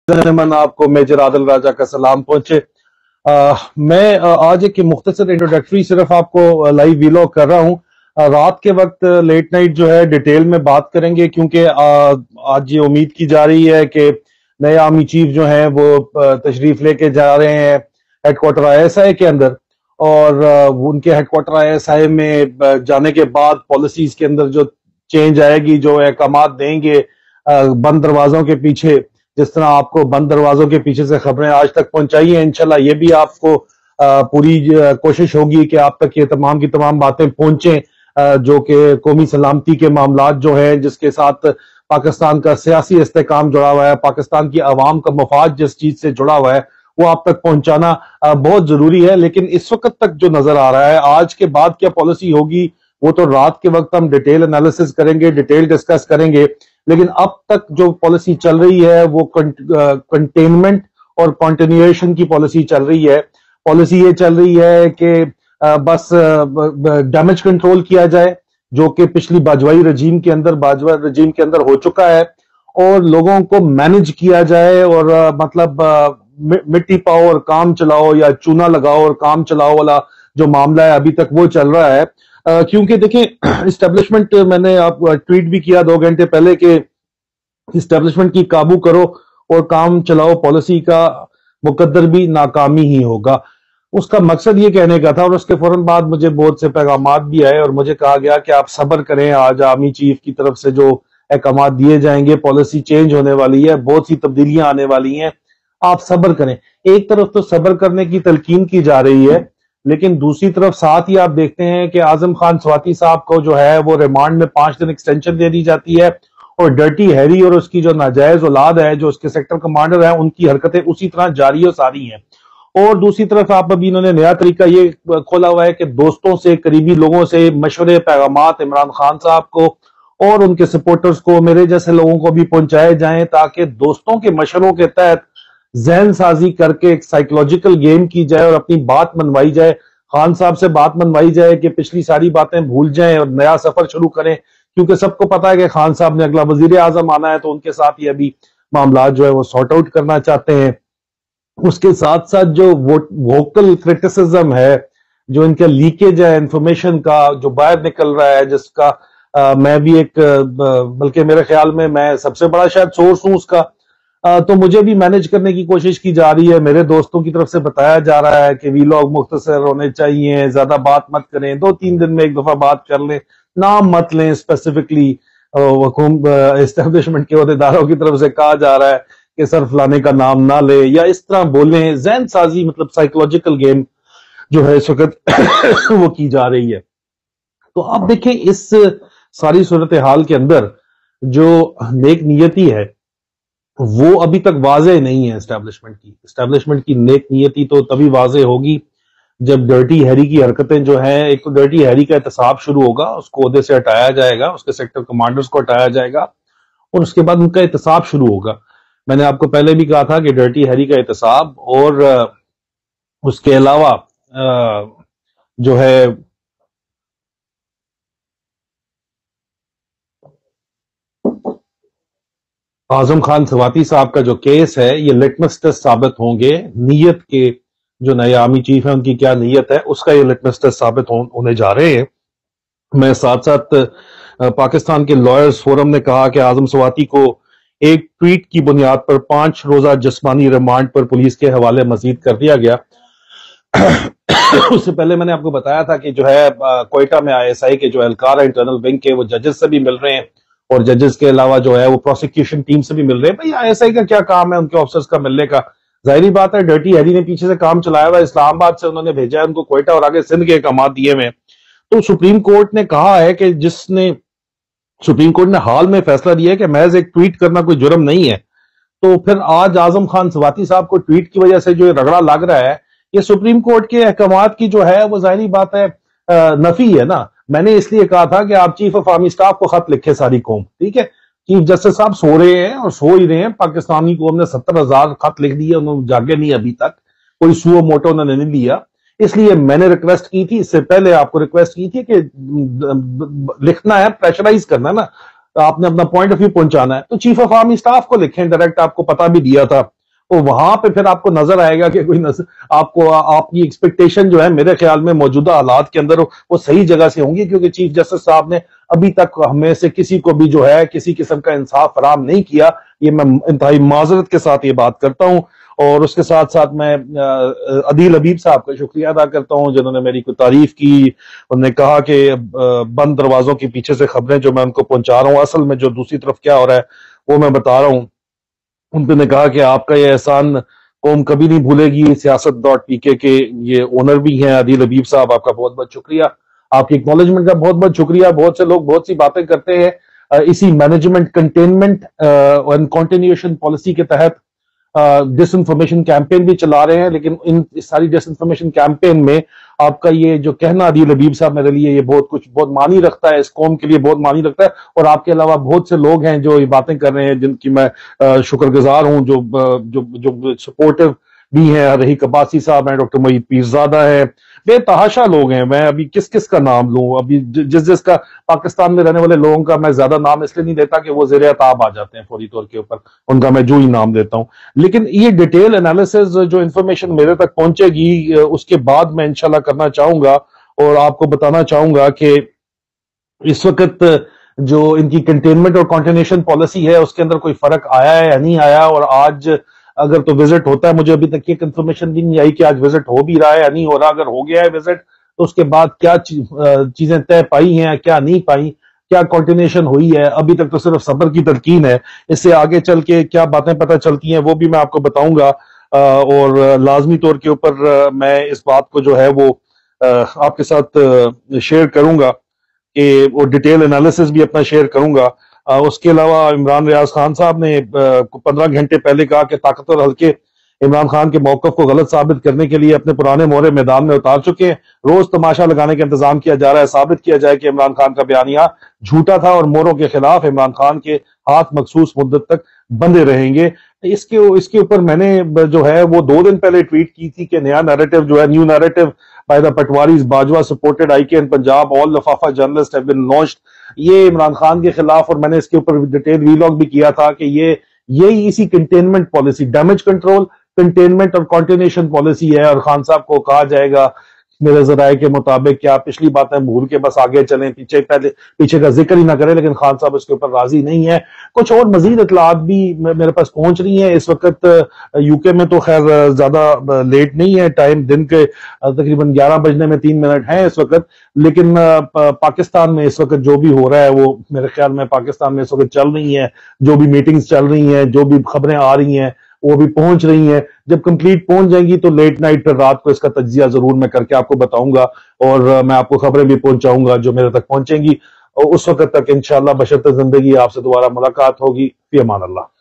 من آپ کو میجر عادل راجہ کا سلام پہنچے۔ میں آج ایک مختصر انٹروڈکٹری صرف آپ کو لائیو ویلاگ کر رہا ہوں۔ رات کے وقت لیٹ نائٹ جو ہے ڈیٹیل میں بات کریں گے، کیونکہ آج یہ امید کی جا رہی ہے کہ نئے آرمی چیف جو ہیں وہ تشریف لے کے جا رہے ہیں headquarter ISI کے اندر، اور ان کے headquarter ISI میں جانے کے بعد پالیسیز کے اندر جو چینج آئے گی، جو احکامات دیں گے بند دروازوں کے پیچھے، جس طرح آپ کو بند دروازوں کے پیچھے سے خبریں آج تک پہنچائی ہیں، انشاءاللہ یہ بھی آپ کو پوری کوشش ہوگی کہ آپ تک یہ تمام کی تمام باتیں پہنچیں، جو کہ قومی سلامتی کے معاملات جو ہیں، جس کے ساتھ پاکستان کا سیاسی استحکام جڑا ہوا ہے، پاکستان کی عوام کا مفاد جس چیز سے جڑا ہوا ہے، وہ آپ تک پہنچانا بہت ضروری ہے۔ لیکن اس وقت تک جو نظر آ رہا ہے، آج کے بعد کیا پالیسی ہوگی وہ تو رات کے وقت ہم ڈیٹیل انالیسس کریں گے، ڈیٹیل ڈسکس کریں گے، لیکن اب تک جو پالیسی چل رہی ہے وہ کنٹینمنٹ اور کنٹینیویشن کی پالیسی چل رہی ہے۔ پالیسی یہ چل رہی ہے کہ بس ڈیمیج کنٹرول کیا جائے، جو کہ پچھلی باجوائی رجیم کے اندر ہو چکا ہے، اور لوگوں کو مینج کیا جائے، اور مطلب مٹی پاؤ اور کام چلاؤ، یا چونا لگاؤ اور کام چلاؤ والا جو معاملہ ہے ابھی تک وہ چل رہا ہے۔ کیونکہ دیکھیں اسٹیبلشمنٹ، میں نے آپ ٹویٹ بھی کیا 2 گھنٹے پہلے کہ اسٹیبلشمنٹ کی قابو کرو اور کام چلاؤ پالیسی کا مقدر بھی ناکامی ہی ہوگا۔ اس کا مقصد یہ کہنے کا تھا، اور اس کے فوراً بعد مجھے بہت سے پیغامات بھی آئے اور مجھے کہا گیا کہ آپ صبر کریں، آج آرمی چیف کی طرف سے جو احکامات دیے جائیں گے، پالیسی چینج ہونے والی ہے، بہت سی تبدیلیاں آنے والی ہیں، آپ صبر کریں۔ ایک طرف تو صبر کرنے کی تلقین کی جا رہی ہے، لیکن دوسری طرف ساتھ ہی آپ دیکھتے ہیں کہ اعظم خان سواتی صاحب کو جو ہے وہ ریمانڈ میں 5 دن ایکسٹینشن دے دی جاتی ہے، اور ڈرٹی ہیری اور اس کی جو ناجائز اولاد ہے، جو اس کے سیکٹر کمانڈر ہیں، ان کی حرکتیں اسی طرح جاری و ساری ہیں۔ اور دوسری طرف آپ ابھی انہوں نے نیا طریقہ یہ کھولا ہوا ہے کہ دوستوں سے، قریبی لوگوں سے مشورے، پیغامات عمران خان صاحب کو اور ان کے سپورٹرز کو، میرے جیسے لوگوں کو بھی پہنچائے جائیں، تاکہ دوستوں کے مشوروں کے تحت ذہن سازی کر کے ایک سائیکولوجیکل گیم کی جائے اور اپنی بات منوائی جائے، خان صاحب سے بات منوائی جائے کہ پچھلی ساری باتیں بھول جائیں اور نیا سفر شروع کریں، کیونکہ سب کو پتا ہے کہ خان صاحب نے اگلا وزیر اعظم آنا ہے، تو ان کے ساتھ یہ ابھی معاملات جو ہے وہ سارٹ آؤٹ کرنا چاہتے ہیں۔ اس کے ساتھ ساتھ جو ووکل کرٹیسزم ہے، جو ان کا لیکیج ہے انفارمیشن کا، جو باہر نکل رہا ہے، جس کا میں بھی ایک، بلکہ میرے خیال میں سب سے بڑا شاید سورس ہوں اس کا، تو مجھے بھی مینج کرنے کی کوشش کی جا رہی ہے۔ میرے دوستوں کی طرف سے بتایا جا رہا ہے کہ ویلاگ مختصر ہونے چاہیے، زیادہ بات مت کریں، 2-3 دن میں ایک دفعہ بات کر لیں، نام مت لیں، اسپیسیفکلی اسٹیبلشمنٹ کے عہدیداروں کی طرف سے کہا جا رہا ہے کہ سر فلانے کا نام نہ لے، یا اس طرح بولیں، ذہن سازی، مطلب سائیکولوجیکل گیم جو ہے اس وقت وہ کی جا رہی ہے۔ تو آپ دیکھیں اس ساری صورتحال کے اندر جو نیک نیتی ہے وہ ابھی تک واضح نہیں ہے اسٹیبلشمنٹ کی نیک نیتی تو تبھی واضح ہوگی جب ڈرٹی ہیری کی حرکتیں جو ہیں، ایک تو ڈرٹی ہیری کا احتساب شروع ہوگا، اس کو عہدے سے ہٹایا جائے گا، اس کے سیکٹر کمانڈرز کو ہٹایا جائے گا، اور اس کے بعد ان کا احتساب شروع ہوگا۔ میں نے آپ کو پہلے بھی کہا تھا کہ ڈرٹی ہیری کا احتساب، اور اس کے علاوہ جو ہے اعظم خان سواتی صاحب کا جو کیس ہے، یہ لٹمس ٹیسٹ ثابت ہوں گے نیت کے، جو نئے آرمی چیف ہیں ان کی کیا نیت ہے، اس کا یہ لٹمس ٹیسٹ ثابت ہونے جا رہے ہیں۔ میں ساتھ ساتھ پاکستان کے لائرز فورم نے کہا کہ اعظم سواتی کو ایک ٹویٹ کی بنیاد پر 5 روزہ جسمانی ریمانڈ پر پولیس کے حوالے مزید کر دیا گیا۔ اس سے پہلے میں نے آپ کو بتایا تھا کہ جو ہے کوئٹہ میں آئی ایس آئی کے جو اہلکار ہیں انٹرنل ونگ کے، وہ ججز سے بھی مل رہے ہیں، اور ججز کے علاوہ جو ہے وہ پروسیکیوشن ٹیم سے بھی مل رہے ہیں۔ بھئی آئی ایس آئی کا کیا کام ہے ان کے آفیسرز کا ملنے کا؟ ظاہری بات ہے ڈرٹی ہیری نے پیچھے سے کام چلایا ہوا ہے، اسلام آباد سے انہوں نے بھیجا ہے ان کو کوئٹہ، اور آگے سندھ کے احکامات دیے ہوئے۔ تو سپریم کورٹ نے کہا ہے کہ سپریم کورٹ نے حال میں فیصلہ دیا ہے کہ محض ایک ٹویٹ کرنا کوئی جرم نہیں ہے۔ تو پھر آج اعظم خان سواتی صاحب کو ٹویٹ کی وجہ سے جو رگڑا لگ رہا ہے، یہ سپریم کورٹ کے احکامات کی جو ہے وہ ظاہری بات ہے نفی ہے نا۔ میں نے اس لیے کہا تھا کہ آپ چیف آف آرمی سٹاف کو خط لکھے ساری قوم، ٹھیک ہے؟ چیف جسٹس صاحب سو رہے ہیں اور سو ہی رہے ہیں، پاکستانی قوم نے 70,000 خط لکھ دیے، انہوں نے جاگے نہیں ابھی تک، کوئی سو موٹو انہوں نے نہیں لیا۔ اس لیے میں نے ریکویسٹ کی تھی، اس سے پہلے آپ کو ریکویسٹ کی تھی کہ لکھنا ہے، پریشرائز کرنا ہے نا، آپ نے اپنا پوائنٹ آف ویو پہنچانا ہے، تو چیف آف آرمی سٹاف کو لکھیں ڈائریکٹ، آپ کو پتا بھی دیا تھا اور وہاں پہ پھر آپ کو نظر آئے گا کہ کوئی آپ کی ایکسپیکٹیشن جو ہے میرے خیال میں موجودہ حالات کے اندر وہ صحیح جگہ سے ہوں گی، کیونکہ چیف جسٹس صاحب نے ابھی تک ہمیں سے کسی کو بھی جو ہے کسی قسم کا انصاف فراہم نہیں کیا. یہ میں انتہائی معذرت کے ساتھ یہ بات کرتا ہوں. اور اس کے ساتھ ساتھ میں عدیل حبیب صاحب کا شکریہ ادا کرتا ہوں جنہوں نے میری کوئی تعریف کی. انہوں نے کہا کہ بند دروازوں کے پیچھے سے خبریں جو میں ان کو پہنچا رہا ہوں، اصل میں جو دوسری طرف کیا ہو رہا ہے وہ میں بتا رہا ہوں. ان نے کہا کہ آپ کا یہ احسان قوم کبھی نہیں بھولے گی. سیاست.pk کے یہ اونر بھی ہیں عدیل حبیب صاحب، آپ کا بہت بہت شکریہ. آپ کی اکنالجمنٹ کا بہت بہت شکریہ. بہت سے لوگ بہت سی باتیں کرتے ہیں اسی management containment and continuation policy کے تحت ڈس انفارمیشن کیمپین بھی چلا رہے ہیں، لیکن ان ساری ڈس انفارمیشن کیمپین میں آپ کا یہ جو کہنا عدیل حبیب صاحب میرے لیے یہ بہت معنی رکھتا ہے، اس قوم کے لیے بہت معنی رکھتا ہے. اور آپ کے علاوہ بہت سے لوگ ہیں جو یہ باتیں کر رہے ہیں جن کی میں شکر گزار ہوں، جو سپورٹو بھی ہیں. رحیق عباسی صاحب ہیں، ڈاکٹر معید پیرزادہ ہیں، بے تحاشا لوگ ہیں. میں ابھی کس کا نام لوں؟ ابھی جس کا پاکستان میں رہنے والے لوگوں کا میں زیادہ نام اس لیے نہیں دیتا کہ وہ زیر عتاب آ جاتے ہیں فوری طور کے اوپر، ان کا میں جو ہی نام دیتا ہوں. لیکن یہ ڈیٹیل انالیسز جو انفارمیشن میرے تک پہنچے گی اس کے بعد میں انشاءاللہ کرنا چاہوں گا اور آپ کو بتانا چاہوں گا کہ اس وقت جو ان کی کنٹینمنٹ اور کانٹینیشن پالیسی ہے اس کے اندر کوئی فرق آیا ہے یا نہیں آیا. اور آج اگر تو وزٹ ہوتا ہے، مجھے ابھی تک یہ کنفرمیشن بھی نہیں آئی کہ آج وزٹ ہو بھی رہا ہے یا نہیں ہو رہا. اگر ہو گیا ہے وزٹ تو اس کے بعد کیا چیزیں طے پائی ہیں کیا نہیں پائی، کیا کانٹینیشن ہوئی ہے. ابھی تک تو صرف صبر کی تلقین ہے. اس سے آگے چل کے کیا باتیں پتہ چلتی ہیں وہ بھی میں آپ کو بتاؤں گا. اور لازمی طور کے اوپر میں اس بات کو جو ہے وہ آپ کے ساتھ شیئر کروں گا کہ وہ ڈیٹیل انالیسس بھی اپنا شیئر کروں گا. اس کے علاوہ عمران ریاض خان صاحب نے 15 گھنٹے پہلے کہا کہ طاقتور حلقے عمران خان کے موقف کو غلط ثابت کرنے کے لیے اپنے پرانے مورے میدان میں اتار چکے ہیں. روز تماشا لگانے کا انتظام کیا جا رہا ہے، ثابت کیا جائے کہ عمران خان کا بیانیہ جھوٹا تھا اور موروں کے خلاف عمران خان کے ہاتھ مخصوص مدت تک بندے رہیں گے. اس کے اوپر میں نے جو ہے وہ 2 دن پہلے ٹویٹ کی تھی کہ نیا نیریٹو جو ہے، new narrative by the patwaris Bajwa supported IK in Punjab all لفافہ جرنلسٹ have been launched. یہ عمران خان کے خلاف، اور میں نے اس کے اوپر ڈیٹیل ویلاگ بھی کیا تھا کہ یہی اسی containment policy, damage control, containment اور کانٹینیشن پالیسی ہے. اور خان صاحب کو کہا جائے گا میرے ذرائع کے مطابق کہ آپ پچھلی باتیں بھول کے بس آگے چلیں، پیچھے کا ذکر ہی نہ کریں. لیکن خان صاحب اس کے اوپر راضی نہیں ہے. کچھ اور مزید اطلاعات بھی میرے پاس پہنچ رہی ہیں. اس وقت UK میں تو خیر زیادہ لیٹ نہیں ہے، ٹائم دن کے تقریباً 11 بجنے میں 3 منٹ ہیں اس وقت. لیکن پاکستان میں اس وقت جو بھی ہو رہا ہے وہ میرے خیال میں پاکستان میں اس وقت چل رہی ہیں، جو بھی میٹنگز چل رہی ہیں، جو بھی خبریں آ رہی ہیں وہ بھی پہنچ رہی ہیں. جب کمپلیٹ پہنچ جائیں گی تو لیٹ نائٹ پھر رات کو اس کا تجزیہ ضرور میں کر کے آپ کو بتاؤں گا، اور میں آپ کو خبریں بھی پہنچاؤں گا جو میرے تک پہنچیں گی. اور اس وقت تک انشاءاللہ بشرط زندگی آپ سے دوبارہ ملاقات ہوگی. فی امان اللہ.